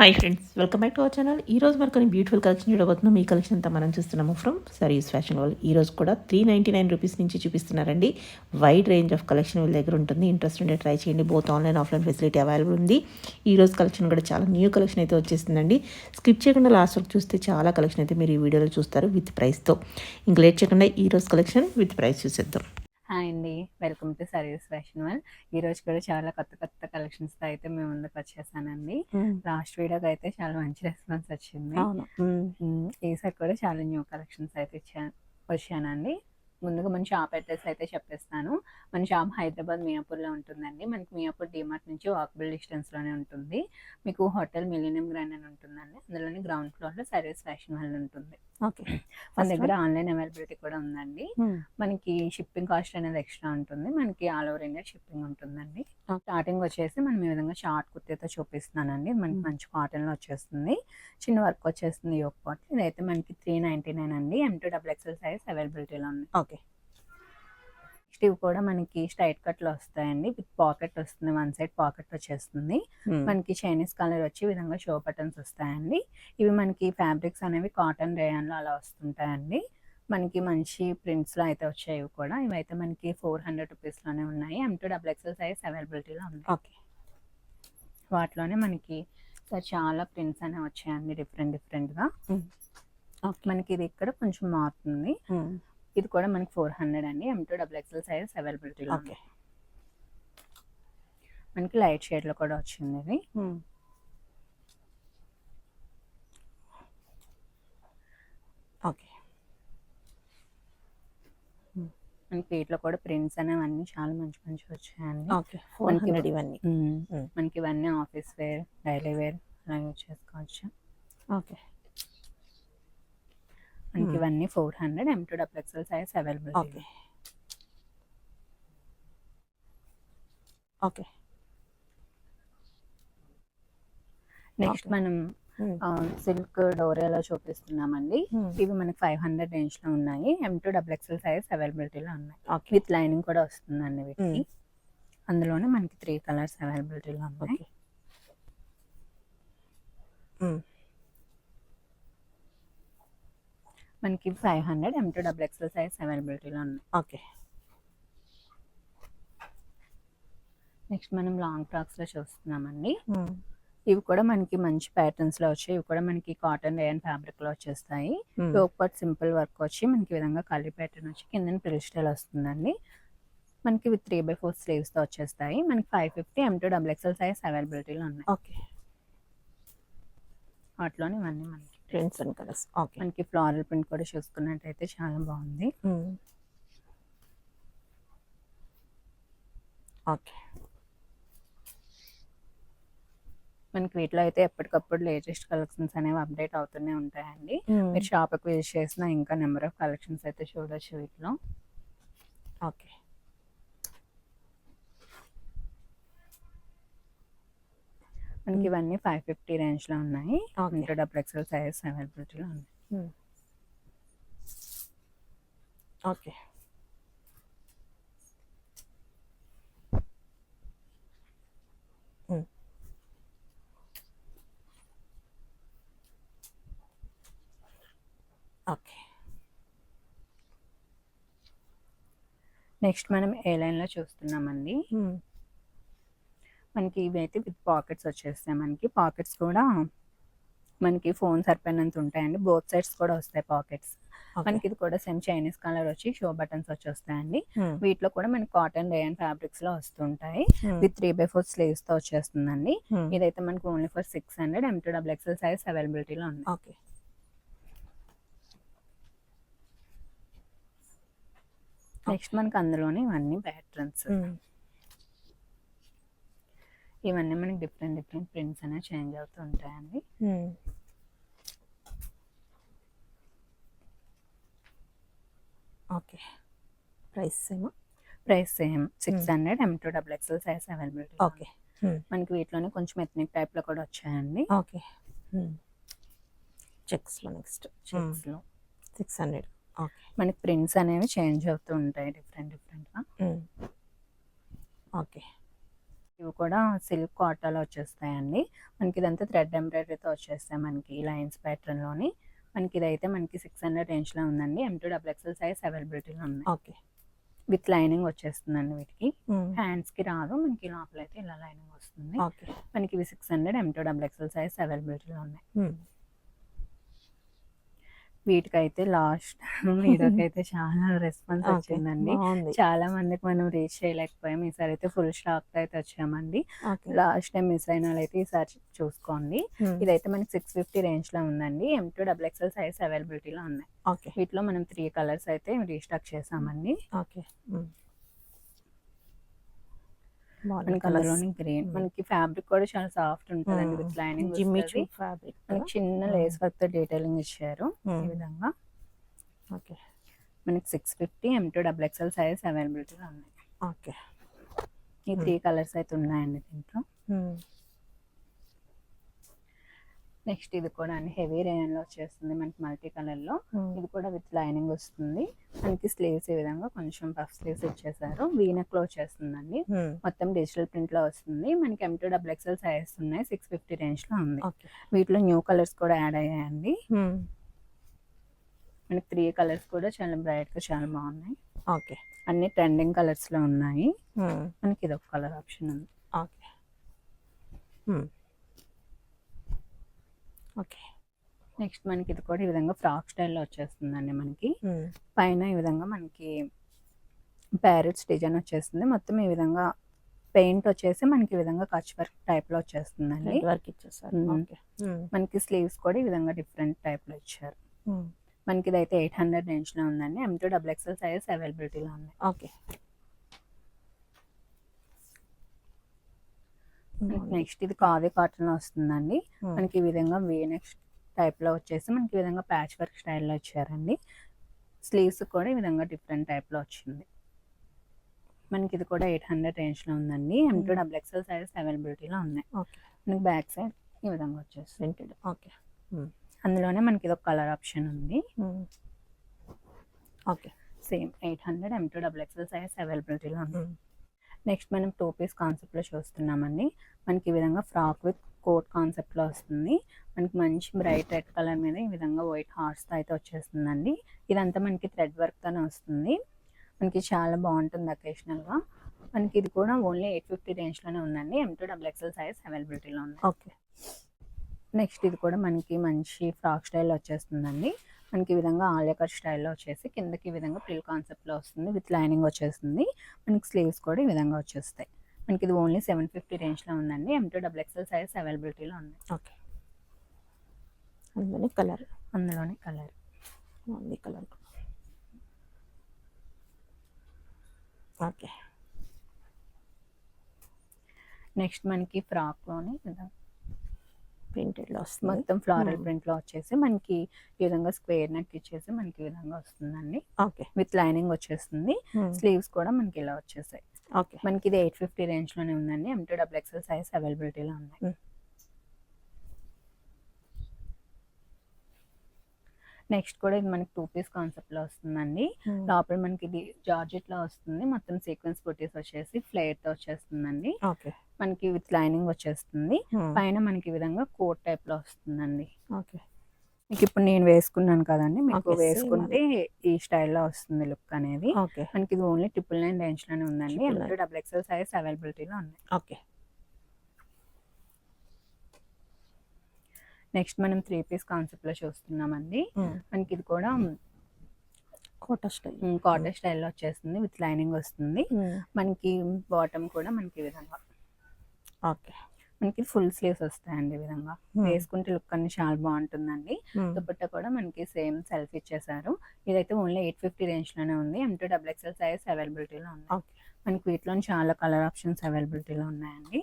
Hi friends, welcome back to our channel. ఈ రోజు మనకు బ్యూటిఫుల్ కలెక్షన్ చూడబోతున్నాం. ఈ కలెక్షన్ అంతా మనం చూస్తున్నాము ఫ్రమ్ సరీస్ ఫ్యాషన్ వాళ్ళు. ఈ రోజు కూడా 399 రూపీస్ నుంచి చూపిస్తున్నారండి. వైడ్ రేంజ్ ఆఫ్ కలెక్షన్ వీళ్ళ దగ్గర ఉంటుంది. ఇంట్రెస్ట్ ఉంటే ట్రై చేయండి. Both online offline facility available ఉంది. ఈ రోజు కలెక్షన్ కూడా చాలా న్యూ కలెక్షన్ అయితే వచ్చేసిందండి. స్కిప్ చేయకుండా లాస్ట్ వరకు చూస్తే చాలా కలెక్షన్ అయితే మీరు ఈ వీడియోలో చూస్తారు విత్ ప్రైస్తో. ఇంక లేట్ చేయకుండా ఈ రోజు కలెక్షన్ విత్ ప్రైస్ చూసేద్దాం. హాయ్ అండి, welcome to sarees fashion world. ఈ రోజు కూడా చాలా కొత్త కలెక్షన్స్ తో అయితే మేము ముందుకు వచ్చేసానండి. లాస్ట్ వీడియోకి అయితే చాలా మంచి రెస్పాన్స్ వచ్చింది. ఈసారి కూడా చాలా న్యూ కలెక్షన్స్ అయితే వచ్చానండి. ముందుగా మన షాప్ అడ్రస్ అయితే చెప్పేస్తాను. మన షాప్ హైదరాబాద్ మియాపూర్లో ఉంటుందండి. మనకి మియాపూర్ డిమార్ట్ నుంచి వాకబుల్ డిస్టెన్స్లోనే ఉంటుంది. మీకు హోటల్ మిలీనియం గ్రాండ్ అని ఉంటుందండి. అందులోని గ్రౌండ్ ఫ్లోర్లో సరీస్ ఫ్యాషన్ వరల్డ్ ఉంటుంది. ఓకే, మన దగ్గర ఆన్లైన్ అవైలబిలిటీ కూడా ఉందండి. మనకి షిప్పింగ్ కాస్ట్ అనేది ఎక్స్ట్రా ఉంటుంది. మనకి ఆల్ ఓవర్ ఇండియా షిప్పింగ్ ఉంటుందండి. స్టార్టింగ్ వచ్చేసి మనం ఈ విధంగా షార్ట్ కుర్తీతో చూపిస్తున్నానండి. మనకి మంచి కాటన్ లో వచ్చేస్తుంది. చిన్న వర్క్ వచ్చేస్తుంది యోక్ పాట్. ఇదైతే మనకి 399 అండి. M2XXL సైజ్ అవైలబిలిటీలో ఉంది. ఓకే, ఇవి కూడా మనకి స్ట్రైట్ కట్ లో వస్తాయండి. విత్ పాకెట్ వస్తుంది. వన్ సైడ్ పాకెట్ వచ్చేస్తుంది. మనకి చైనీస్ కలర్ వచ్చి విధంగా షో బటన్స్ వస్తాయండి. ఇవి మనకి ఫ్యాబ్రిక్స్ అనేవి కాటన్ రేయాన్ లో అలా వస్తుంటాయండి. మనకి మంచి ప్రింట్స్ లో అయితే వచ్చాయి. ఇవి కూడా ఇవైతే మనకి 400 రూపీస్ లోనే ఉన్నాయి. M2XXL సైజ్ అవైలబిలిటీలో ఉంది. ఓకే, వాటిలోనే మనకి చాలా ప్రింట్స్ అనేవి వచ్చాయండి, డిఫరెంట్ గా. మనకి ఇది ఇక్కడ కొంచెం మారుతుంది. ఇది కూడా మనకి 400 అండి. M2XXL సైజ్ అవైలబిలిటీలో ఉంది. మనకి లైట్ షేడ్ లో కూడా వచ్చింది ఇది. ఓకే, మనకి వీటిలో కూడా ప్రింట్స్ అనేవి అన్ని చాలా మంచి వచ్చాయండి. ఓకే, 400 ఇవన్నీ. మనకి ఇవన్నీ ఆఫీస్ వేర్, డైలీ వేర్ అలా యూజ్ చేసుకోవచ్చు. ఓకే, మనకి ఇవన్నీ 400. M2XXL size available. Okay, okay. Next మనం సిల్క్ డోరేలో చూపిస్తున్నామండి. ఇవి మనకి 500 రేంజ్ లో ఉన్నాయి. M2XXL సైజ్ అవైలబిలిటీలో ఉన్నాయి. విత్ లైనింగ్ కూడా వస్తుందండి వీటికి. అందులోనే మనకి 3 కలర్స్ అవైలబిలిటీలో ఉన్నాయి. మనకి 500 M2XXL సైజ్ అవైలబిలిటీలో ఉన్నాయి. ఓకే. నెక్స్ట్ మనం లాంగ్ ఫ్రాక్స్ లో చూస్తున్నామండి. ఇవి కూడా మనకి మంచి ప్యాటర్న్స్ లో వచ్చాయి. ఇవి కూడా మనకి కాటన్ రేయన్ ఫ్యాబ్రిక్ లో వచ్చేస్తాయి. యోక్ పార్ట్ సింపుల్ వర్క్ వచ్చి మనకి విధంగా కలీ ప్యాటర్న్ వచ్చి కింద ప్రిల్ స్టైల్ వస్తుందండి. మనకి విత్ 3/4 స్లీవ్స్ తో వచ్చేస్తాయి. మనకి 550 M2XXL సైజ్ అవైలబిలిటీలో ఉన్నాయి. ఓకే, వాటిలోని ఇవన్నీ మనకి ప్రింట్స్ అండ్ కలర్స్. ఓకే, మనకి ఫ్లోరల్ ప్రింట్ కూడా చూసుకున్నట్టయితే చాలా బాగుంది. ఓకే, మనకి వీటిలో అయితే ఎప్పటికప్పుడు లేటెస్ట్ కలెక్షన్స్ అనేవి అప్డేట్ అవుతూనే ఉంటాయండి. మీరు షాప్కి విజిట్ చేసిన ఇంకా నెంబర్ ఆఫ్ కలెక్షన్స్ అయితే చూడొచ్చు వీటిలో. ఓకే, మనకి ఇవన్నీ 550 రేంజ్ లో ఉన్నాయి. M2XXL సైజ్ అవైలబిలిటీలో ఉన్నాయి. Okay, okay. నెక్స్ట్ మనం ఏ లైన్ లో చూస్తున్నామండి. మనకి ఇవైతే విత్ పాకెట్స్ వచ్చేస్తాయి. మనకి పాకెట్స్ కూడా మనకి ఫోన్ సరిపోయినంత ఉంటాయండి. బోత్ సైడ్స్ కూడా వస్తాయి పాకెట్స్. మనకి ఇది కూడా సేమ్ చైనీస్ కలర్ వచ్చి షో బటన్స్ వచ్చేస్తాయండి. వీటిలో కూడా మనకి కాటన్ రేయన్ ఫ్యాబ్రిక్స్ లో వస్తుంటాయి. విత్ 3/4 స్లీవ్స్ తో వచ్చేస్తుందండి. ఇదైతే మనకి ఓన్లీ ఫర్ 600. M2XXL సైజ్ అవైలబిలిటీలో ఉంది. ఓకే, నెక్స్ట్ మనకి అందులోనే ఇవన్నీ ప్యాటర్న్స్. ఇవన్నీ మనకి డిఫరెంట్ ప్రింట్స్ అనేవి చేంజ్ అవుతూ ఉంటాయండి. Okay, price same 600. M2XXL size availability. Okay, మనకి వీటిలోనే కొంచెం ఎథ్నిక్ టైప్ లో కూడా వచ్చాయండి. ఓకే. చెక్స్ లో నెక్స్ట్ చెక్స్ లో 600. ఓకే, మనకి ప్రింట్స్ అనేవి చేంజ్ అవుతూ ఉంటాయి డిఫరెంట్ గా. ఓకే, ఇవి కూడా సిల్క్ కాటన్లో వచ్చేస్తాయండి. మనకి ఇదంతా థ్రెడ్ ఎంబ్రాయిడరీతో వచ్చేస్తాయి మనకి లైన్స్ ప్యాటర్న్లోని. మనకి ఇదైతే మనకి 600 రేంజ్లో ఉందండి. M2XXL సైజ్ అవైలబిలిటీలో ఉన్నాయి. ఓకే. విత్ లైనింగ్ వచ్చేస్తుందండి వీటికి. హ్యాండ్స్కి రాదు, మనకి లోపల అయితే ఇలా లైనింగ్ వస్తుంది. ఓకే. మనకి ఇవి 600 M2XXL సైజ్ అవైలబిలిటీలో ఉన్నాయి. వీటికైతే లాస్ట్ వీడియోకైతే చాలా రెస్పాన్స్ వచ్చిందండి. చాలా మందికి మనం రీచ్ చేయలేకపోయాం. ఈసారి అయితే ఫుల్ స్టాక్ అయితే వచ్చామండి. లాస్ట్ టైం మిస్ అయిన వాళ్ళైతే ఈసారి చూసుకోండి. ఇదైతే మనకి 650 రేంజ్ లో ఉందండి. M2XXL సైజ్ అవైలబిలిటీలో ఉన్నాయి. వీటిలో మనం 3 కలర్స్ అయితే రీస్టాక్ చేసామండి. ఓకే. కలర్లోని గ్రీన్. మనకి ఫ్యాబ్రిక్ కూడా చాలా సాఫ్ట్ ఉంటుందండి. విత్ లైనింగ్ ఫ్యాబ్రిక్ మనకి చిన్న లేస్ వర్క్ తో డీటెయిలింగ్ ఇచ్చారు ఈ విధంగా. ఓకే. మనకి 650 M2XXL సైజ్ అవైలబిలిటీలో ఉన్నాయి. ఓకే. ఈ 3 కలర్స్ అయితే ఉన్నాయండి దీంట్లో. నెక్స్ట్ ఇది కూడా అండి హెవీ రేయన్ లో వచ్చేస్తుంది మనకి మల్టీ కలర్ లో. ఇది కూడా విత్ లైనింగ్ వస్తుంది. మనకి స్లీవ్స్ ఈ విధంగా కొంచెం పఫ్ స్లీవ్స్ ఇచ్చేసారు. వీనెక్ లో వచ్చేస్తుందండి. మొత్తం డిజిటల్ ప్రింట్ లో వస్తుంది. మనకి M2XXL సైజ్ ఉన్నాయి. 650 రేంజ్ లో ఉంది. వీటిలో న్యూ కలర్స్ కూడా యాడ్ అయ్యాయండి. మనకి 3 కలర్స్ కూడా చాలా బ్రైట్ గా చాలా బాగున్నాయి. ఓకే. అన్ని ట్రెండింగ్ కలర్స్ లో ఉన్నాయి. మనకి ఇది ఒక కలర్ ఆప్షన్ ఉంది. ఓకే. ఓకే. నెక్స్ట్ మనకి ఇది కూడా ఈ విధంగా ఫ్రాక్ స్టైల్లో వచ్చేస్తుందండి. మనకి పైన ఈ విధంగా మనకి ప్యారెట్స్ డిజైన్ వచ్చేస్తుంది. మొత్తం ఈ విధంగా పెయింట్ వచ్చేసి మనకి ఈ విధంగా కచ్ వర్క్ టైప్ లో వచ్చేస్తుందండి. వర్క్ ఇచ్చేసారు. మనకి స్లీవ్స్ కూడా ఈ విధంగా డిఫరెంట్ టైప్ లో ఇచ్చారు. మనకి ఇదైతే 800 రేంజ్ లో ఉందండి. M2XXL సైజ్ అవైలబిలిటీలో ఉంది. ఓకే. నెక్స్ట్ ఇది కావ్య కాటన్ లో వస్తుందండి. మనకి ఈ విధంగా నెక్స్ట్ టైప్ లో వచ్చేసి మనకి ఈ విధంగా ప్యాచ్ వర్క్ స్టైల్లో వచ్చారండి. స్లీవ్స్ కూడా ఈ విధంగా డిఫరెంట్ టైప్ లో వచ్చింది. మనకి ఇది కూడా 800 రేంజ్ లో ఉందండి. M2XXL సైజ్ అవైలబిలిటీలో ఉన్నాయి. మనకి బ్యాక్ సైడ్ ఈ విధంగా వచ్చేస్తుంది. ఓకే. అందులోనే మనకి ఇది ఒక కలర్ ఆప్షన్ ఉంది. ఓకే. సేమ్ 800 M2XXL సైజ్ అవైలబిలిటీలో ఉంది. నెక్స్ట్ మనం 2 పీస్ కాన్సెప్ట్ లో చూస్తున్నామండి. మనకి ఈ విధంగా ఫ్రాక్ విత్ కోట్ కాన్సెప్ట్ లో వస్తుంది. మనకి మంచి బ్రైట్ రెడ్ కలర్ మీద ఈ విధంగా వైట్ హార్ట్స్ తో అయితే వచ్చేస్తుందండి. ఇదంతా మనకి థ్రెడ్ వర్క్ తోనే వస్తుంది. మనకి చాలా బాగుంటుంది అకేషనల్ గా. మనకి ఇది కూడా ఓన్లీ 850 రేంజ్ లోనే ఉందండి. M2XXL సైజ్ అవైలబిలిటీలో ఉంది. ఓకే. నెక్స్ట్ ఇది కూడా మనకి మంచి ఫ్రాక్ స్టైల్లో వచ్చేస్తుందండి. మనకి ఈ విధంగా ఆలియా కట్ స్టైల్లో వచ్చేసి కిందకి ఈ విధంగా ప్రిల్ కాన్సెప్ట్లో వస్తుంది. విత్ లైనింగ్ వచ్చేస్తుంది. మనకి స్లీవ్స్ కూడా ఈ విధంగా వచ్చేస్తాయి. మనకి ఇది ఓన్లీ 750 రేంజ్లో ఉందండి. M2XXL సైజ్ అవైలబిలిటీలో ఉంది. ఓకే. అందులోనే కలర్ ఓకే. నెక్స్ట్ మనకి ఫ్రాక్లోని ప్రింటెడ్ లో వస్తుంది. మొత్తం ఫ్లోరల్ ప్రింట్ లో వచ్చేసి మనకి ఈ విధంగా స్క్వేర్ నెక్ ఇచ్చేసి మనకి ఈ విధంగా వస్తుందండి. ఓకే. విత్ లైనింగ్ వచ్చేస్తుంది. స్లీవ్స్ కూడా మనకి ఇలా వచ్చేసాయి. ఓకే. మనకి ఇది 850 రేంజ్ లోనే ఉందండి. M2XXL సైజ్ అవైలబిలిటీలో ఉన్నాయి. నెక్స్ట్ కూడా ఇది మనకి 2 పీస్ కాన్సెప్ట్ లో వస్తుందండి. లోపల మనకి ఇది జార్జెట్ లో వస్తుంది. మొత్తం సీక్వెన్స్ బుటీస్ వచ్చేసి ఫ్లేర్ తో వచ్చేస్తుందండి. ఓకే. మనకి విత్ లైనింగ్ వచ్చేస్తుంది. పైన మనకి ఈ విధంగా కోట్ టైప్ లో వస్తుందండి. ఓకే. మీకు ఇప్పుడు నేను వేసుకున్నాను కదండి, మీకు వేసుకుంటే ఈ స్టైల్లో వస్తుంది లుక్ అనేది. మనకి ఇది ఓన్లీ 999 రేంజ్ లోనే ఉందండి. M2XXL సైజ్ అవైలబిలిటీలో ఉంది. ఓకే. నెక్స్ట్ మనం 3 పీస్ కాన్సెప్ట్ లో చూస్తున్నామండి. మనకి ఇది కూడా కాటన్ స్టైల్లో వచ్చేస్తుంది. విత్ లైనింగ్ వస్తుంది. మనకి బాటమ్ కూడా మనకి ఈ విధంగా ఓకే. మనకి ఫుల్ స్లీవ్స్ వస్తాయండి. ఈ విధంగా వేసుకుంటే లుక్ అన్ని చాలా బాగుంటుందండి. దుపట్టా కూడా మనకి సేమ్ సెల్ఫ్ ఇచ్చేసారు. ఇదైతే ఓన్లీ 850 రేంజ్ లోనే ఉంది. M2XXL సైజ్ అవైలబిలిటీలో ఉంది. మనకి వీటిలో చాలా కలర్ ఆప్షన్స్ అవైలబిలిటీలో ఉన్నాయండి.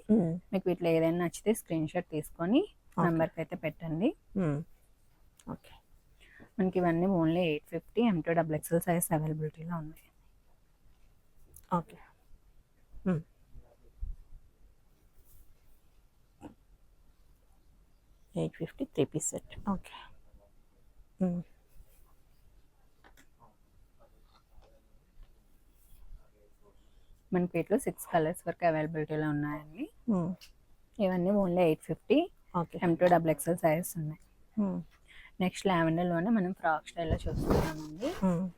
మీకు వీటిలో ఏదైనా నచ్చితే స్క్రీన్ షాట్ తీసుకొని నెంబర్కి అయితే పెట్టండి. ఓకే. మనకి ఇవన్నీ ఓన్లీ 850 M2XXL సైజ్ అవైలబిలిటీలో ఉన్నాయి. ఓకే. 850 3 piece set. ఓకే. మనకి వీటిలో 6 కలర్స్ వరకు అవైలబిలిటీలో ఉన్నాయండి. ఇవన్నీ only 850. Okay. M2 XXL sizes ఉన్నాయి. నెక్స్ట్ లావెండర్లోనే మనం ఫ్రాక్ స్టైల్లో చూస్తున్నామండి.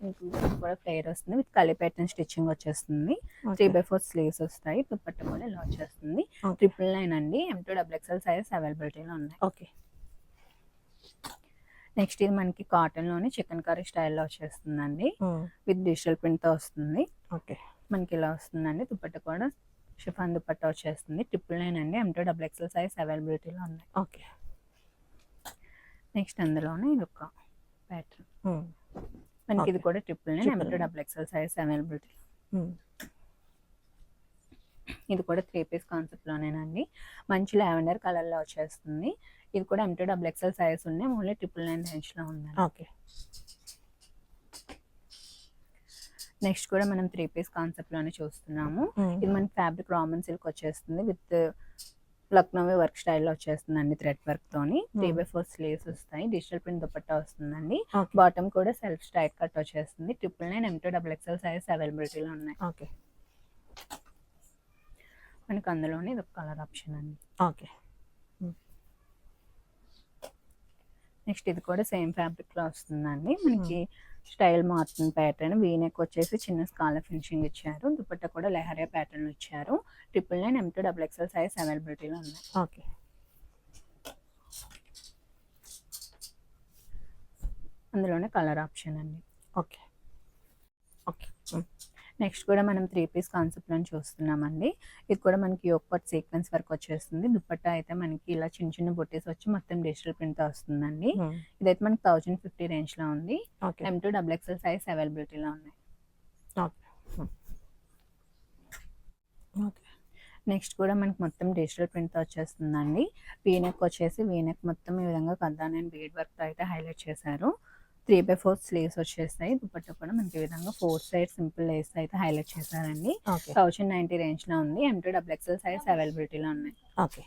మీకు ఇది కూడా ఫ్లేర్ వస్తుంది, విత్ కలీ ప్యాటర్న్ స్టిచ్చింగ్ వచ్చేస్తుంది. 3/4 స్లీవ్స్ వస్తాయి. దుపట్టా కూడా ఇలా వచ్చేస్తుంది. 999 అండి. M2 XXL సైజెస్ అవైలబిలిటీలో ఉన్నాయి. ఓకే. నెక్స్ట్ ఇది మనకి కాటన్లోనే చికెన్ కర్రీ స్టైల్లో వచ్చేస్తుందండి, విత్ డిజిటల్ ప్రింట్తో వస్తుంది. ఓకే. మనకి ఇలా వస్తుందండి. దుపట్టా కూడా షిఫాన్ దుపట్టా వచ్చేస్తుంది. 999 అండి. M2 XXL సైజ్ అవైలబిలిటీలో ఉన్నాయి. ఓకే. నెక్స్ట్ అందులోనే ఇది ఒక ప్యాటర్న్. మనకి ఇది కూడా 999 M2 XXL సైజ్ అవైలబిలిటీ. ఇది కూడా 3 పీస్ కాన్సెప్ట్లోనేనండి. మంచి లావెండర్ కలర్లో వచ్చేస్తుంది. ఇది కూడా M2 XXL సైజ్ ఉన్నాయి. ఓన్లీ 999 రేంజ్లో ఉంది. ఓకే. నెక్స్ట్ కూడా మనం 3 పీస్ కాన్సెప్ట్లోనే చూస్తున్నాము. ఇది మనకి ఫ్యాబ్రిక్ రామన్ సిల్క్ వచ్చేస్తుంది, విత్ లక్నోవి వర్క్ స్టైల్లో వచ్చేస్తుందండి. థ్రెడ్ వర్క్ తోని 3/4 స్లీవ్స్ వస్తాయి. డిజిటల్ ప్రింట్ దుపట్టా వస్తుందండి. బాటమ్ కూడా సెల్ఫ్ స్ట్రైట్ కట్ వచ్చేస్తుంది. 999 M2 XXL సైజ్ అవైలబిలిటీలో ఉన్నాయి. ఓకే. మనకి అందులోనే ఇది ఒక కలర్ ఆప్షన్ అండి. ఓకే. నెక్స్ట్ ఇది కూడా సేమ్ ఫ్యాబ్రిక్ లో వస్తుందండి. మనకి స్టైల్ మారుతుంది. ప్యాటర్న్ వీనెక్ వచ్చేసి చిన్న స్కాలర్ ఫినిషింగ్ ఇచ్చారు. దుపట్టా కూడా లెహరియా ప్యాటర్న్ ఇచ్చారు. 999 M2 XXL సైజ్ అవైలబిలిటీలో ఉన్నాయి. ఓకే. అందులోనే కలర్ ఆప్షన్ అండి. ఓకే. ఓకే. నెక్స్ట్ కూడా మనం 3 పీస్ కాన్సెప్ట్ లో చూస్తున్నామండి. ఇది కూడా మనకి యోక్ పార్ట్ సీక్వెన్స్ వర్క్ వచ్చేస్తుంది. దుపట్టా అయితే మనకి ఇలా చిన్న చిన్న బొట్టేస్ వచ్చి మొత్తం డిజిటల్ ప్రింట్ తో వస్తుందండి. ఇదైతే మనకి 1050 రేంజ్ లో ఉంది. M2 XXL సైజ్ అవైలబిలిటీలో ఉన్నాయి. నెక్స్ట్ కూడా మనకి మొత్తం డిజిటల్ ప్రింట్ తో వచ్చేస్తుందండి. వీనెక్ వచ్చేసి వీనెక్ మొత్తం ఈ విధంగా కద్దాన్ అండ్ బీడ్ వర్క్ తో అయితే హైలైట్ చేశారు. 3/4 స్లీవ్స్ వచ్చేస్తాయి. దుపట్టా కూడా మనకి ఈ విధంగా 4 సైడ్ సింపుల్ లేస్ అయితే హైలైట్ చేశారండి. 1090 రేంజ్ లో ఉంది. M2 XXL సైజ్ అవైలబిలిటీలో ఉన్నాయి. ఓకే.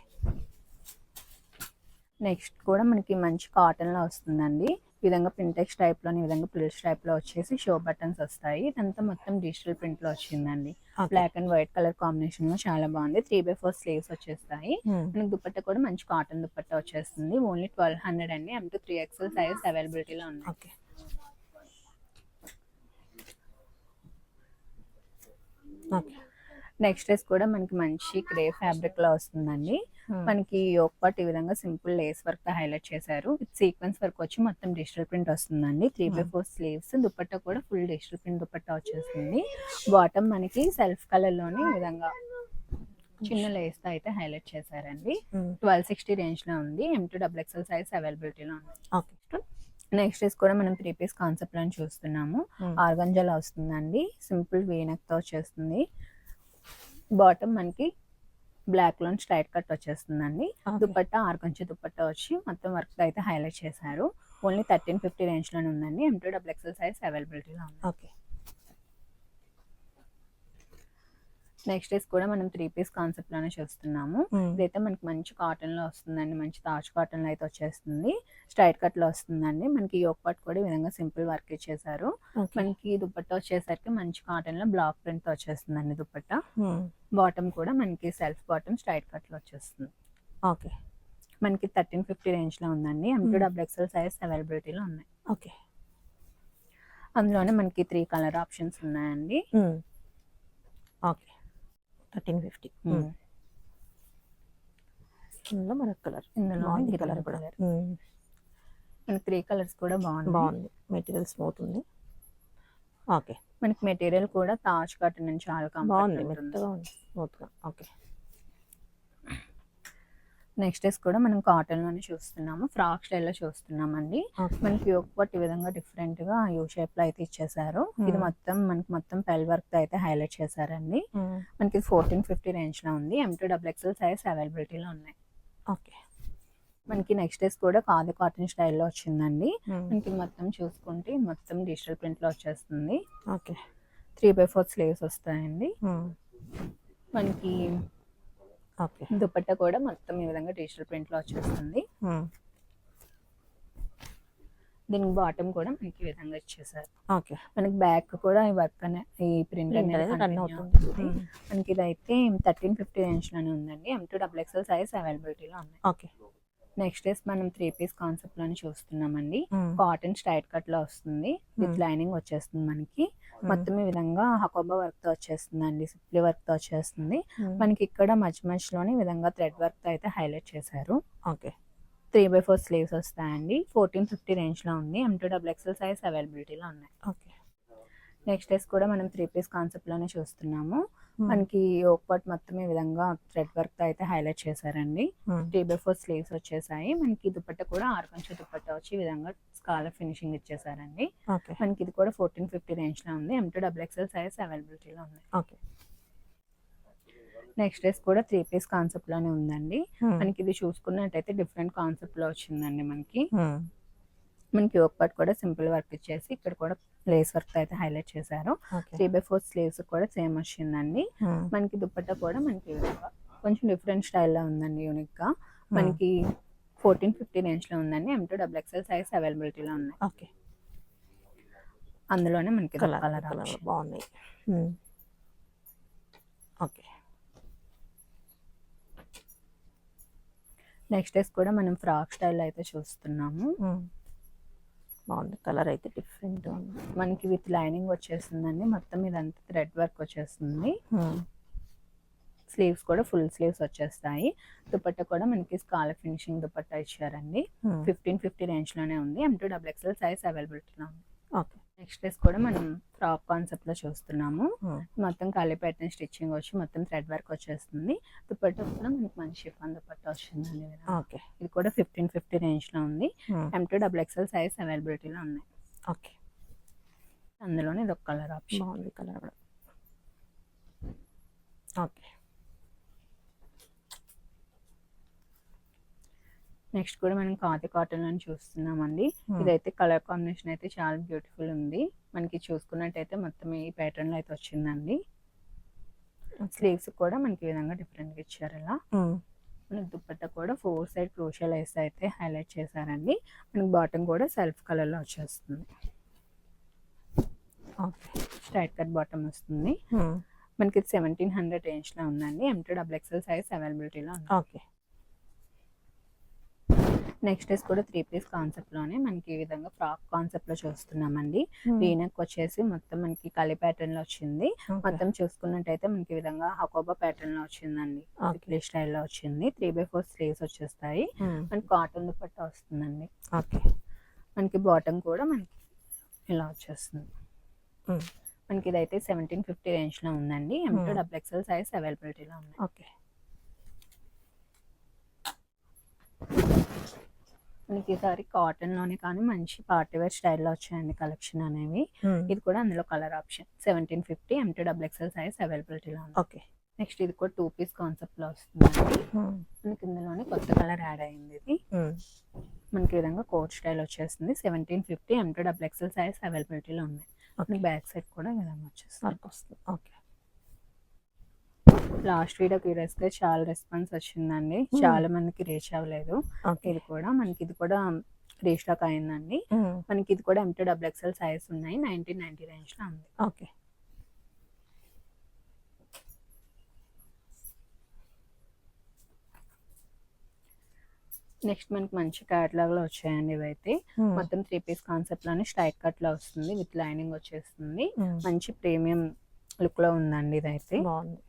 నెక్స్ట్ కూడా మనకి మంచి కాటన్ లో వస్తుందండి. ఈ విధంగా పింటెక్స్ టైప్ లో, ఈ విధంగా ప్రిల్స్ టైప్ లో వచ్చేసి షో బటన్స్ వస్తాయి. ఇదంతా మొత్తం డిజిటల్ ప్రింట్ లో వచ్చిందండి. Black and white colour combination లో చాలా బాగుంది. 3/4 స్లీవ్స్ వచ్చేస్తాయి. మనకి దుపట్టా కూడా మంచి కాటన్ దుపట్టా వచ్చేస్తుంది. ఓన్లీ 1200 అండి. M2 3XL సైజ్ అవైలబిలిటీలో ఉంది. ఓకే. ఓకే. నెక్స్ట్ డ్రెస్ కూడా మనకి మంచి గ్రే ఫ్యాబ్రిక్ లో వస్తుందండి. మనకి యోక్ పార్ట్ ఈ విధంగా సింపుల్ లేస్ వర్క్ తో హైలైట్ చేశారు. విత్ సీక్వెన్స్ వర్క్ వచ్చి మొత్తం డిజిటల్ ప్రింట్ వస్తుందండి. 3/4 స్లీవ్స్. దుపట్టా కూడా ఫుల్ డిజిటల్ ప్రింట్ దుపట్టా వచ్చేస్తుంది. బాటమ్ మనకి సెల్ఫ్ కలర్ లోని ఈ విధంగా చిన్న లేస్ తో అయితే హైలైట్ చేశారండి. 1260 రేంజ్ లో ఉంది. M2 XXL సైజ్ అవైలబిలిటీలో ఉంది. నెక్స్ట్ డ్రెస్ కూడా మనం 3 పీస్ కాన్సెప్ట్ లో చూస్తున్నాము. ఆర్గంజాలో వస్తుందండి. సింపుల్ వీనెక్ తో వచ్చేస్తుంది. బాటమ్ మనకి బ్లాక్ లో స్ట్రైట్ కట్ వచ్చేస్తుందండి. దుపట్టా ఆర్గంజా దుపట్టా వచ్చి మొత్తం వర్క్ అయితే హైలైట్ చేశారు. ఓన్లీ 1350 రేంజ్ లోనే ఉందండి. M2 XXL సైజ్ అవైలబిలిటీలో ఉంది. ఓకే. నెక్స్ట్ డ్రెస్ కూడా మనం 3 పీస్ కాన్సెప్ట్ లోనే చూస్తున్నాము. ఇదైతే మనకి మంచి కాటన్ లో వస్తుందండి. మంచి తాజ్ కాటన్ లో అయితే వచ్చేస్తుంది. స్ట్రైట్ కట్ లో వస్తుందండి. మనకి యోక్ పార్ట్ కూడా ఈ విధంగా సింపుల్ వర్క్ ఇచ్చేసారు. మనకి దుపట్టా వచ్చేసరికి మంచి కాటన్ లో బ్లాక్ ప్రింట్ తో వచ్చేస్తుందండి దుపట్టా. బాటమ్ కూడా మనకి సెల్ఫ్ బాటమ్ స్ట్రైట్ కట్ లో వచ్చేస్తుంది. ఓకే. మనకి 1350 రేంజ్ లో ఉందండి. M2 XXL సైజ్ అవైలబిలిటీలో ఉన్నాయి. ఓకే. అందులోనే మనకి 3 కలర్ ఆప్షన్స్ ఉన్నాయండి. ఓకే. 1350. ఇందులో మరొక కలర్. ఇందులో కలర్ కూడా మనకి 3 కలర్స్ కూడా బాగుంది. మెటీరియల్ స్మూత్ ఉంది. ఓకే. మనకి మెటీరియల్ కూడా తాజ్ కాటన్ నుంచి చాలా బాగుంది. మెత్తగా ఉంది, స్మూత్ గా. ఓకే. నెక్స్ట్ డ్రెస్ కూడా మనం కాటన్ లోనే చూస్తున్నాము. ఫ్రాక్ స్టైల్ లో చూస్తున్నామండి. మనకి యోక్ పార్ట్ ఈ విధంగా డిఫరెంట్ గా యూ షేప్ లో అయితే ఇచ్చేసారు. ఇది మొత్తం పెల్ వర్క్ తో అయితే హైలైట్ చేశారండి. మనకి 1450 రేంజ్ లో ఉంది. M2 XXL సైజ్ అవైలబిలిటీలో ఉన్నాయి. ఓకే. మనకి నెక్స్ట్ డ్రెస్ కూడా కాదు కాటన్ స్టైల్లో వచ్చిందండి. మనకి మొత్తం చూసుకుంటే మొత్తం డిజిటల్ ప్రింట్ లో వచ్చేస్తుంది. ఓకే. 3/4 స్లీవ్స్ వస్తాయండి. మనకి దుపట్టా కూడా మొత్తం ఈ విధంగా డిజిటల్ ప్రింట్ లో వచ్చేస్తుంది. దీనికి బాటమ్ కూడా మనకి ఈ విధంగా ఇచ్చేసారు. ఓకే. మనకి బ్యాక్ కూడా ఈ వర్క్ ఈ ప్రింట్ ప్రింట్ అనేది అనేది రన్ continue అవుతుంది. అవుతుంది. మనకి ఇదైతే 1350 రేంజ్ లోనే ఉందండి. M2 XXL సైజ్ అవైలబిలిటీలో ఉన్నాయి. ఓకే. నెక్స్ట్ డేస్ మనం 3 పీస్ కాన్సెప్ట్ లోని చూస్తున్నామండి. హ్మ్. కాటన్ స్ట్రైట్ కట్ లో వస్తుంది, విత్ Hmm. లైనింగ్ వచ్చేస్తుంది మనకి. మొత్తం ఈ విధంగా హకోబా వర్క్ తో వచ్చేస్తుంది అండి, సిప్లీ వర్క్ తో వచ్చేస్తుంది. Hmm. మనకి ఇక్కడ మధ్య మధ్యలోని ఈ విధంగా థ్రెడ్ వర్క్ తో అయితే హైలైట్ చేశారు. ఓకే. 3/4 స్లీవ్స్ వస్తాయండి. 1450 రేంజ్ లో ఉంది. M2 XXL సైజ్ అవైలబిలిటీలో ఉన్నాయి. ఓకే. నెక్స్ట్ డేస్ కూడా మనం 3 పీస్ కాన్సెప్ట్ లోనే చూస్తున్నాము. Hmm. మనకి యోక్ పార్ట్ మొత్తం ఈ విధంగా థ్రెడ్ వర్క్ తో అయితే హైలైట్ చేశారండి. Hmm. 3/4 స్లీవ్స్ వచ్చేసాయి. మనకి దుపట్టా కూడా 6 కంచు దుపట్టా వచ్చి ఈ విధంగా స్కాలర్ ఫినిషింగ్ ఇచ్చేసారండి. ఓకే. మనకి ఇది కూడా 1450 రేంజ్ లో ఉంది. M2 XXL సైజ్ అవైలబిలిటీలో ఉన్నాయి. ఓకే. నెక్స్ట్ డేస్ కూడా 3 పీస్ కాన్సెప్ట్ లోనే ఉందండి. Hmm. మనకి ఇది చూసుకున్నట్టయితే డిఫరెంట్ కాన్సెప్ట్ లో వచ్చిందండి మనకి. Hmm. మనకి యోక్ పార్ట్ కూడా సింపుల్ వర్క్ ఇచ్చేసి ఇక్కడ కూడా లేస్ వర్క్ అయితే హైలైట్ చేశారు. ఓకే. 3/4 స్లీవ్స్ కూడా సేమ్ వచ్చిందండి. Hmm. మనకి దుపట్టా కూడా మనకి ఈ విధంగా కొంచెం డిఫరెంట్ స్టైల్లో ఉందండి, యూనిక్ గా. మనకి 1450 రేంజ్ లో ఉందండి. M2 XXL సైజ్ అవైలబిలిటీలో ఉన్నాయి. ఓకే. అందులోనే మనకి కలర్ కలర్ కలర్ బాగున్నాయి. Hmm. ఓకే. నెక్స్ట్ డేస్ కూడా మనం ఫ్రాక్ స్టైల్ అయితే చూస్తున్నాము. Hmm. బాగుంది. కలర్ అయితే డిఫరెంట్ ఉంది. మనకి విత్ లైనింగ్ వచ్చేస్తుందండి. మొత్తం ఇదంతా థ్రెడ్ వర్క్ వచ్చేస్తుంది. Hmm. స్లీవ్స్ కూడా ఫుల్ స్లీవ్స్ వచ్చేస్తాయి. దుపట్టా కూడా మనకి స్కాలర్ ఫినిషింగ్ దుపట్టా ఇచ్చారండి. Hmm. 1550 రేంజ్ లోనే ఉంది. M2 XXL సైజ్ అవైలబిలిటీలో ఉంది. ఓకే. నెక్స్ట్ డేస్ కూడా మనం ఫ్రాక్ కాన్సెప్ట్ లో చూస్తున్నాము. Hmm. మొత్తం కాలి ప్యాటర్న్ స్టిచ్చింగ్ వచ్చి మొత్తం థ్రెడ్ వర్క్ వచ్చేస్తుంది. దుపట్టా కూడా మనకి మంచి షిఫాన్ దుపట్టా వచ్చిందండి. ఓకే. ఇది కూడా 1550 రేంజ్ లో ఉంది. Hmm. M2 XXL సైజ్ అవైలబిలిటీలో ఉన్నాయి. ఓకే. అందులోనే ఇది ఒక కలర్ ఆప్షన్. బాగుంది కలర్ కూడా. ఓకే. నెక్స్ట్ కూడా మనం ఖాదీ కాటన్ అని చూస్తున్నామండి. Hmm. ఇదైతే కలర్ కాంబినేషన్ అయితే చాలా బ్యూటిఫుల్ ఉంది. మనకి చూసుకున్నట్టయితే మొత్తం ఈ ప్యాటర్న్ లో అయితే వచ్చిందండి. స్లీవ్స్ కూడా మనకి ఈ విధంగా డిఫరెంట్ గా ఇచ్చారు. ఇలా Hmm. మనకి దుపట్టా కూడా 4 సైడ్ క్రూషియల్ ఐస్ అయితే హైలైట్ చేశారండి. మనకి బాటమ్ కూడా సెల్ఫ్ కలర్ లో వచ్చేస్తుంది. ఓకే. స్ట్రైట్ కట్ బాటమ్ వస్తుంది. Hmm. మనకి 1700 రేంజ్ లో ఉందండి. M2 XXL సైజ్ అవైలబిలిటీలో ఉంది. ఓకే. నెక్స్ట్ డేస్ కూడా 3 పీస్ కాన్సెప్ట్ లోనే మనకి ఈ విధంగా ఫ్రాక్ కాన్సెప్ట్ లో చూస్తున్నామండి. Hmm. వీనెక్ వచ్చేసి మొత్తం మనకి కలి ప్యాటర్న్ లో వచ్చింది. Okay. మొత్తం చూసుకున్నట్టయితే మనకి ఈ విధంగా హకోబా ప్యాటర్న్ లో వచ్చిందండి. Okay. ప్లే స్టైల్లో వచ్చింది. 3/4 స్లీవ్స్ వచ్చేస్తాయి. Hmm. మనకి కాటన్ దుపట్టా వస్తుందండి. ఓకే. మనకి బాటమ్ కూడా మనకి ఇలా వచ్చేస్తుంది. Hmm. మనకి ఇదైతే 1750 రేంజ్ లో ఉందండి. M2 Hmm. XXL సైజ్ అవైలబిలిటీలో ఉంది. ఓకే. మనకి ఈసారి కాటన్ లోనే కానీ మంచి పార్టీ వేర్ స్టైల్లో వచ్చాయండి కలెక్షన్ అనేవి. Hmm. ఇది కూడా అందులో colour option 1750 M2 XXL size అవైలబిలిటీలో ఉంది. ఓకే. నెక్స్ట్ ఇది కూడా 2 పీస్ కాన్సెప్ట్ లో వస్తుందండి. Hmm. మనకి ఇందులోనే కొత్త కలర్ యాడ్ అయింది. ఇది Hmm. మనకి ఈ విధంగా కోట్ స్టైల్ వచ్చేస్తుంది. 1750 M2 XXL సైజ్ అవైలబిలిటీలో ఉంది. ఓకే. బ్యాక్ సైడ్ కూడా ఈ విధంగా వచ్చేస్తుంది. వర్క్ వస్తుంది. ఓకే. లాస్ట్ వీడియోకి ఈ డ్రెస్ కి చాలా రెస్పాన్స్ వచ్చిందండి. చాలా మందికి రీచ్ అవ్వలేదు. ఓకే. ఇది కూడా రీస్టాక్ అయిందండి. Hmm. మనకి ఇది కూడా M2 XXL సైజ్ ఉన్నాయి. 1990 రేంజ్ లో ఉంది. ఓకే. నెక్స్ట్ మనకి మంచి క్యాటలాగ్ లో వచ్చాయండి ఇవైతే. Hmm. మొత్తం 3 పీస్ కాన్సెప్ట్ లోనే స్ట్రైట్ కట్ లో వస్తుంది, విత్ లైనింగ్ వచ్చేస్తుంది. Hmm. మంచి ప్రీమియం లుక్ లో ఉందండి ఇదైతే. బాగుంది.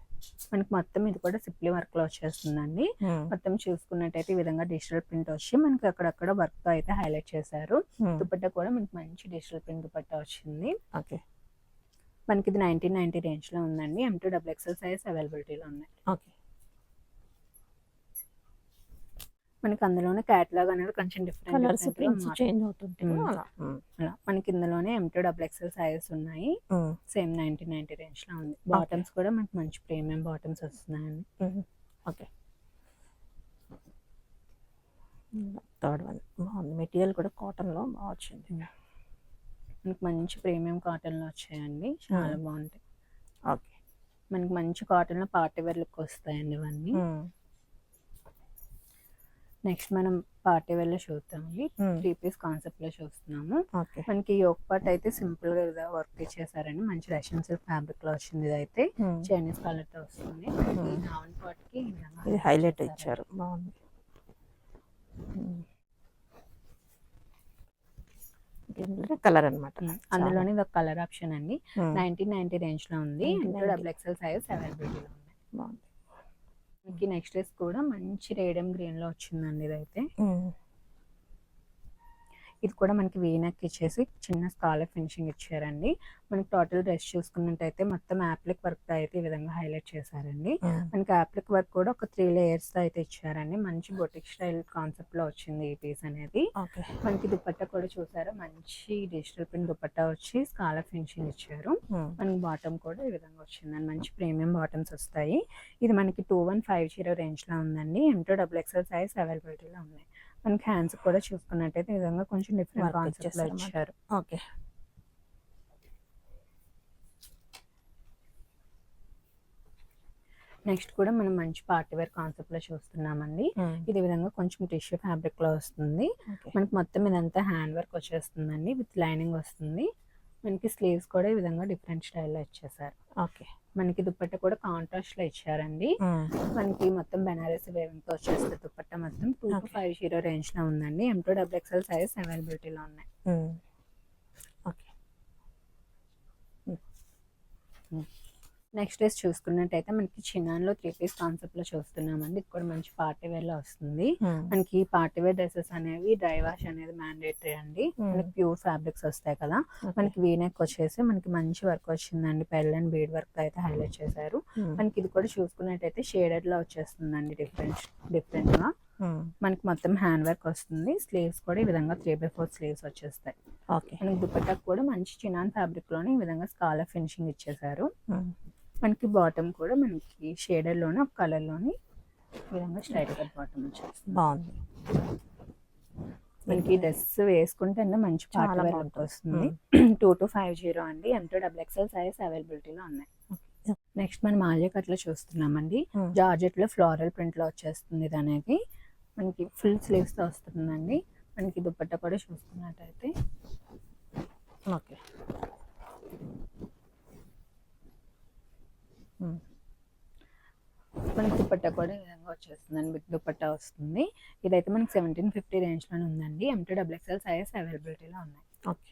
మనకి మొత్తం ఇది కూడా సిప్లీ వర్క్ లో వచ్చేస్తుందండి. Hmm. మొత్తం చూసుకున్నట్టయితే ఈ విధంగా డిజిటల్ ప్రింట్ వచ్చి మనకి అక్కడక్కడ వర్క్ తో అయితే హైలైట్ చేశారు. Hmm. దుపట్టా కూడా మనకి మంచి డిజిటల్ ప్రింట్ దుపట్టా వచ్చింది. ఓకే. మనకి ఇది 1990 రేంజ్ లో ఉందండి. M2 XXL సైజ్ అవైలబిలిటీలో ఉన్నాయి. ఓకే. మనకి అందులోనే క్యాటలాగ్ అనేది కొంచెం కలర్స్ డిఫరెంట్ ప్రింట్స్ చేంజ్ అవుతుంటాయి Hmm. అలా. Hmm. అలా మనకి ఇందులోనే M2 XXL సైజెస్ ఉన్నాయి. Hmm. సేమ్ 1990 రేంజ్ లో ఉంది. బాటమ్స్ కూడా మనకి మంచి ప్రీమియం బాటమ్స్ వస్తున్నాయండి. Hmm. ఓకే. థర్డ్ వన్ బాగుంది. మెటీరియల్ కూడా కాటన్ లో బాగా వచ్చింది. మనకి మంచి ప్రీమియం కాటన్ లో వచ్చాయండి. చాలా Hmm. బాగుంటాయి. ఓకే. మనకి మంచి కాటన్ లో పార్టీ వేర్ లుక్ వస్తాయండి ఇవన్నీ. Hmm. నెక్స్ట్ మనం పార్టీ వేర్ లో చూద్దామండి. 3 పీస్ కాన్సెప్ట్ లో చూస్తున్నాము. ఓకే. మనకి యోక్ పార్ట్ అయితే సింపుల్ గా వర్క్ ఇచ్చేసారండి. మంచి రష్యన్ సిల్క్ ఫ్యాబ్రిక్ లో వచ్చింది. ఇది అయితే చైనీస్ కలర్ తో వస్తుంది. ఈ డౌన్ పార్ట్ కి ఇది హైలైట్ ఇచ్చారు, బాగుంది. కలర్ అన్నమాట. అందులోనే ఇది ఒక కలర్ ఆప్షన్ అండి. 1990 రేంజ్ లో ఉంది. డబుల్ ఎక్స్ఎల్ సైజ్ అవైలబిలిటీలో ఉంది. బాగుంది. మనకి నెక్స్ట్ డ్రెస్ కూడా మంచి రేడియం గ్రీన్ లో వచ్చిందండి. ఇదైతే ఇది కూడా మనకి వీనెక్ ఇచ్చేసి చిన్న స్కాలర్ ఫినిషింగ్ ఇచ్చారండి. మనకి టోటల్ డ్రెస్ చూసుకున్నట్టయితే మొత్తం యాప్లిక్ వర్క్ అయితే ఈ విధంగా హైలైట్ చేశారండి. మనకి యాప్లిక్ వర్క్ కూడా ఒక 3 లేయర్స్ తో అయితే ఇచ్చారండి. మంచి బొటిక్ స్టైల్ కాన్సెప్ట్ లో వచ్చింది ఈ పీస్ అనేది. మనకి దుపట్టా కూడా చూసారా, మంచి డిజిటల్ ప్రింట్ దుపట్టా వచ్చి స్కాలర్ ఫినిషింగ్ ఇచ్చారు. మనకి బాటమ్ కూడా ఈ విధంగా వచ్చిందండి. మంచి ప్రీమియం బాటమ్స్ వస్తాయి. ఇది మనకి 2150 రేంజ్ లో ఉందండి. M2 XXL సైజ్ అవైలబిలిటీలో ఉన్నాయి. మనకి హ్యాండ్స్ కూడా చూసుకున్నట్టయితే ఈ విధంగా కొంచెం డిఫరెంట్ కాన్సెప్ట్ లో ఇచ్చారు. ఓకే. నెక్స్ట్ కూడా మనం మంచి పార్టీ వేర్ కాన్సెప్ట్ లో చూస్తున్నామండి. ఇది విధంగా కొంచెం టిష్యూ ఫ్యాబ్రిక్ లో వస్తుంది. మనకి మొత్తం ఇదంతా హ్యాండ్ వర్క్ వచ్చేస్తుందండి. విత్ లైనింగ్ వస్తుంది. మనకి స్లీవ్స్ కూడా ఈ విధంగా డిఫరెంట్ స్టైల్లో ఇచ్చేసారు. ఓకే. మనకి దుపట్టా కూడా కాంట్రాస్ట్ లో ఇచ్చారండి. మనకి మొత్తం బెనారసి వేవింగ్ తో వచ్చేస్తుంది. దుపట్టా మొత్తం 2250 రేంజ్ లో ఉందండి. M2 XXL సైజ్ అవైలబిలిటీలో ఉన్నాయి. ఓకే. నెక్స్ట్ డ్రెస్ చూసుకున్నట్టయితే మనకి చినాన్ లో 3 పీస్ కాన్సెప్ట్ లో చూస్తున్నామండి. ఇది కూడా మంచి పార్టీ వేర్ లో వస్తుంది. మనకి పార్టీ వేర్ డ్రెస్సెస్ అనేవి డ్రై వాష్ అనేది మ్యాండేటరీ అండి. మనకి ప్యూర్ ఫ్యాబ్రిక్స్ వస్తాయి కదా. మనకి వీనెక్ వచ్చేసి మనకి మంచి వర్క్ వచ్చిందండి. పెర్ల్ అండ్ బీడ్ వర్క్ అయితే హైలైట్ చేశారు. మనకి ఇది కూడా చూసుకున్నట్టయితే షేడెడ్ లో వచ్చేస్తుందండి. డిఫరెంట్ గా మనకి మొత్తం హ్యాండ్ వర్క్ వస్తుంది. స్లీవ్స్ కూడా ఈ విధంగా 3/4 స్లీవ్స్ వచ్చేస్తాయి. ఓకే. మనకి దుపట్టా కూడా మంచి చినాన్ ఫ్యాబ్రిక్ లోనే ఈ విధంగా స్కాలర్ ఫినిషింగ్ ఇచ్చేసారు. మనకి బాటమ్ కూడా మనకి షేడర్ లోనే ఒక కలర్ లోని విధంగా స్ట్రైట్ కట్ బాటమ్ వచ్చేస్తుంది. బాగుంది. మనకి డ్రెస్ వేసుకుంటే మంచి పార్టీ వేర్ లుక్ వస్తుంది. 2250 అండి. M2 XXL సైజ్ అవైలబిలిటీలో ఉన్నాయి. నెక్స్ట్ మనం ఆలియా కట్ లో చూస్తున్నామండి. జార్జెట్ లో ఫ్లోరల్ ప్రింట్ లో వచ్చేస్తుంది. ఇది అనేది మనకి ఫుల్ స్లీవ్స్ తో వస్తుందండి. మనకి దుపట్టా కూడా చూసుకున్నట్టయితే ఓకే. మనకి దుపట్టా కూడా ఈ విధంగా వచ్చేస్తుందండి. బిగ్ దుపట్టా వస్తుంది. ఇదైతే మనకి 1750 రేంజ్ లోనే ఉందండి. M2 XXL సైజ్ అవైలబిలిటీలో ఉన్నాయి. ఓకే.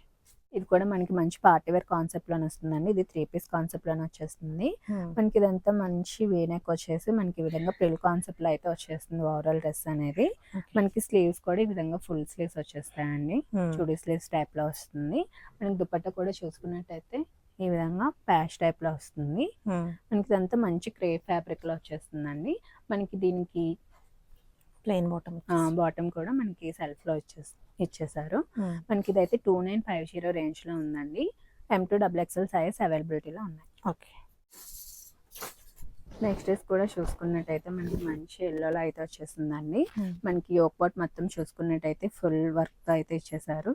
ఇది కూడా మనకి మంచి పార్టీ వేర్ కాన్సెప్ట్ లోనే వస్తుందండి. ఇది 3 పీస్ కాన్సెప్ట్ లోనే వచ్చేస్తుంది. మనకి ఇదంతా మంచి వీనెక్ వచ్చేసి మనకి ఈ విధంగా ప్రిల్ కాన్సెప్ట్ లో అయితే వచ్చేస్తుంది ఓవరాల్ డ్రెస్ అనేది. మనకి స్లీవ్స్ కూడా ఈ విధంగా ఫుల్ స్లీవ్స్ వచ్చేస్తాయండి. చుడీ స్లీవ్స్ టైప్ లో వస్తుంది. మనకి దుపట్టా కూడా చూసుకున్నట్టయితే ఈ విధంగా ప్యాచ్ టైప్ లో వస్తుంది. మనకి ఇదంతా మంచి క్రేప్ ఫ్యాబ్రిక్ లో వచ్చేస్తుందండి. మనకి దీనికి ప్లెయిన్ బాటమ్ కూడా మనకి సెల్ఫ్ లో ఇచ్చేసారు. మనకి ఇదైతే 2950 రేంజ్ లో ఉందండి. M2 XXL సైజ్ అవైలబిలిటీలో ఉన్నాయి. ఓకే. నెక్స్ట్ డ్రెస్ కూడా చూసుకున్నట్టయితే మనకి మంచి ఎల్లోలో అయితే వచ్చేస్తుందండి. మనకి యోక్ పార్ట్ మొత్తం చూసుకున్నట్టయితే ఫుల్ వర్క్ తో అయితే ఇచ్చేసారు.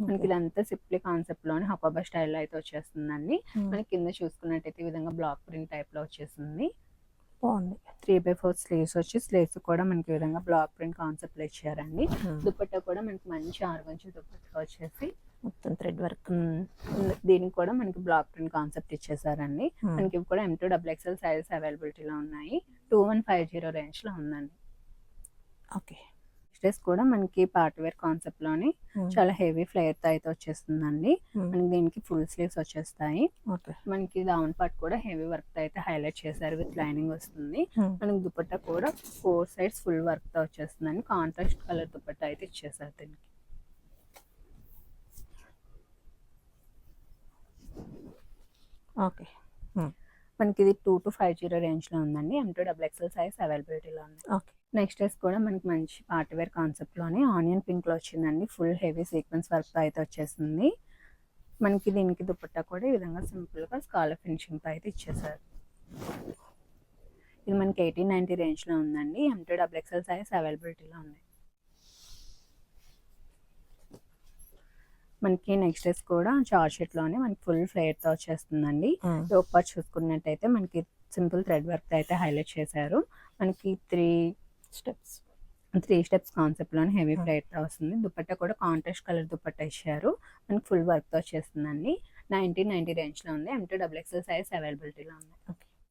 మనకి ఇదంతా సిప్లీ కాన్సెప్ట్ లోనే హకోబా స్టైల్లో అయితే వచ్చేస్తుందండి. మనకి కింద చూసుకున్నట్టయితే ఈ విధంగా బ్లాక్ ప్రింట్ టైప్ లో వచ్చేస్తుంది. బాగుంది. 3/4 స్లీవ్స్ వచ్చి స్లీవ్స్ కూడా మనకి ఈ విధంగా బ్లాక్ ప్రింట్ కాన్సెప్ట్ లో ఇచ్చారండి. దుపట్టా కూడా మనకి మంచి ఆర్గంజి దుపట్టా వచ్చేసి మొత్తం థ్రెడ్ వర్క్. దీనికి కూడా మనకి బ్లాక్ ప్రింట్ కాన్సెప్ట్ ఇచ్చేసారండి. మనకి ఇవి కూడా M2 XXL సైజ్ అవైలబిలిటీలో ఉన్నాయి. 2150 రేంజ్ లో ఉందండి. ఓకే. డ్రెస్ కూడా మనకి పార్టీ వేర్ కాన్సెప్ట్ లోని చాలా హెవీ ఫ్లేర్ తో అయితే వచ్చేస్తుందండి. మనకి దీనికి ఫుల్ స్లీవ్స్ వచ్చేస్తాయి. మనకి డౌన్ పార్ట్ కూడా హెవీ వర్క్ తో అయితే హైలైట్ చేశారు. విత్ లైనింగ్ వస్తుంది. మనకి దుపట్టా కూడా 4 సైడ్స్ ఫుల్ వర్క్ తో వచ్చేస్తుందండి. కాంట్రాస్ట్ కలర్ దుపట్టా అయితే ఇచ్చేసారు దీనికి. ఓకే. మనకి ఇది 2250 రేంజ్ లో ఉందండి. M2 XXL సైజ్ అవైలబిలిటీలో ఉంది. ఓకే. నెక్స్ట్ డ్రెస్ కూడా మనకి మంచి పార్టీ వేర్ కాన్సెప్ట్ లోనే ఆనియన్ పింక్ లో వచ్చిందండి. ఫుల్ హెవీ సీక్వెన్స్ వర్క్ తో అయితే వచ్చేస్తుంది. మనకి దీనికి దుపట్టా కూడా ఈ విధంగా సింపుల్ గా స్కాలర్ ఫినిషింగ్ తో అయితే ఇచ్చేసారు. ఇది మనకి 1890 రేంజ్ లో ఉందండి. M2 XXL సైజ్ అవైలబిలిటీలో ఉంది. మనకి నెక్స్ట్ డ్రెస్ కూడా జార్జెట్ లోనే మనకి ఫుల్ ఫ్లేర్ తో వచ్చేస్తుందండి. యోక్ పార్ట్ చూసుకున్నట్టయితే మనకి సింపుల్ థ్రెడ్ వర్క్ అయితే హైలైట్ చేశారు. మనకి 3 స్టెప్స్ 3 స్టెప్స్ కాన్సెప్ట్లోనే హెవీ ప్లేట్తో వస్తుంది. దుపట్టా కూడా కాంట్రాస్ట్ కలర్ దుపట్టా ఇచ్చారు. మనకి ఫుల్ వర్క్తో వచ్చేస్తుందండి. 1990 రేంజ్లో ఉంది. M2 XXL సైజ్ అవైలబిలిటీలో ఉంది. ఓకే.